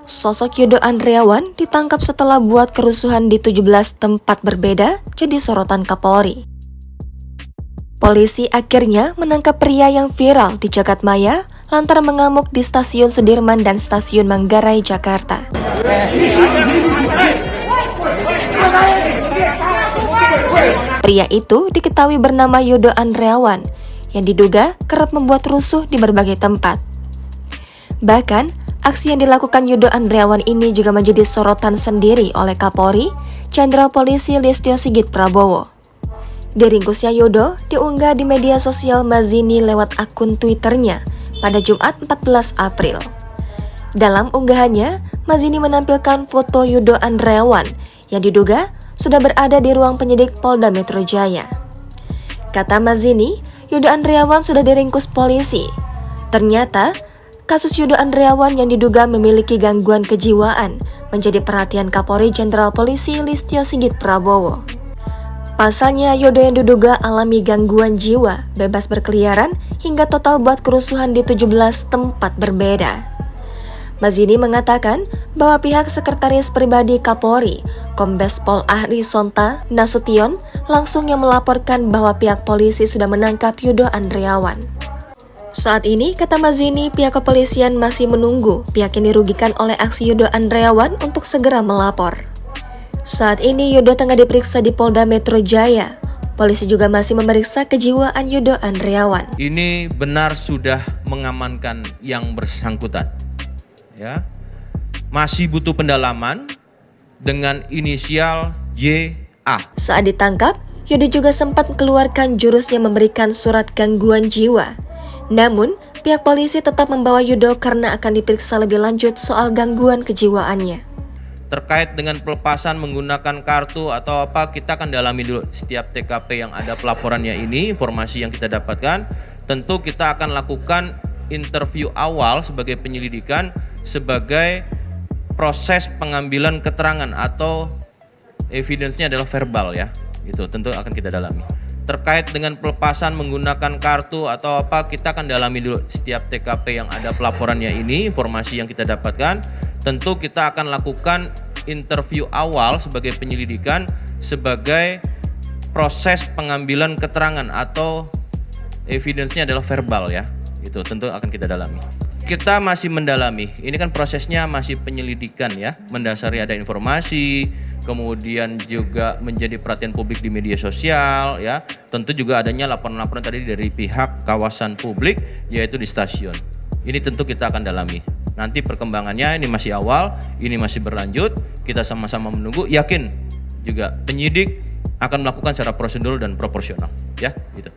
Sosok Yodo Andriawan ditangkap setelah buat kerusuhan di 17 tempat berbeda jadi sorotan Kapolri. Polisi akhirnya menangkap pria yang viral di jagadmaya lantaran mengamuk di Stasiun Sudirman dan Stasiun Manggarai, Jakarta. Pria itu diketahui bernama Yodo Andriawan yang diduga kerap membuat rusuh di berbagai tempat. Bahkan, aksi yang dilakukan Yodo Andriawan ini juga menjadi sorotan sendiri oleh Kapolri, Jenderal Polisi Listio Sigit Prabowo. Diringkusnya Yodo diunggah di media sosial Mazzini lewat akun Twitternya pada Jumat 14 April. Dalam unggahannya, Mazzini menampilkan foto Yodo Andriawan yang diduga sudah berada di ruang penyidik Polda Metro Jaya. Kata Mazzini, Yodo Andriawan sudah diringkus polisi. Ternyata, kasus Yodo Andriawan yang diduga memiliki gangguan kejiwaan menjadi perhatian Kapolri Jenderal Polisi Listio Sigit Prabowo. Pasalnya, Yodo yang diduga alami gangguan jiwa, bebas berkeliaran, hingga total buat kerusuhan di 17 tempat berbeda. Mazzini mengatakan bahwa pihak Sekretaris Pribadi Kapolri, Kombes Pol Ahri Sonta Nasution, langsung yang melaporkan bahwa pihak polisi sudah menangkap Yodo Andriawan. Saat ini, kata Mazzini, pihak kepolisian masih menunggu pihak yang dirugikan oleh aksi Yodo Andriawan untuk segera melapor. Saat ini, Yodo tengah diperiksa di Polda Metro Jaya. Polisi juga masih memeriksa kejiwaan Yodo Andriawan. Ini benar sudah mengamankan yang bersangkutan. Ya, masih butuh pendalaman dengan inisial YA. Saat ditangkap, Yodo juga sempat mengeluarkan jurusnya memberikan surat gangguan jiwa. Namun, pihak polisi tetap membawa Yodo karena akan diperiksa lebih lanjut soal gangguan kejiwaannya. Terkait dengan pelepasan menggunakan kartu atau apa, kita akan dalami dulu setiap TKP yang ada pelaporannya ini, informasi yang kita dapatkan. Tentu kita akan lakukan interview awal sebagai penyelidikan, sebagai proses pengambilan keterangan atau evidence-nya adalah verbal ya. Itu tentu akan kita dalami. Terkait dengan pelepasan menggunakan kartu atau apa, kita akan dalami dulu setiap TKP yang ada pelaporannya ini, informasi yang kita dapatkan. Tentu kita akan lakukan interview awal sebagai penyelidikan, sebagai proses pengambilan keterangan atau evidence-nya adalah verbal ya. Itu tentu akan kita dalami. Kita masih mendalami, ini kan prosesnya masih penyelidikan ya, mendasari ada informasi, kemudian juga menjadi perhatian publik di media sosial ya. Tentu juga adanya laporan-laporan tadi dari pihak kawasan publik, yaitu di stasiun. Ini tentu kita akan dalami. Nanti perkembangannya ini masih awal, ini masih berlanjut, kita sama-sama menunggu, yakin juga penyidik akan melakukan secara prosedur dan proporsional ya gitu.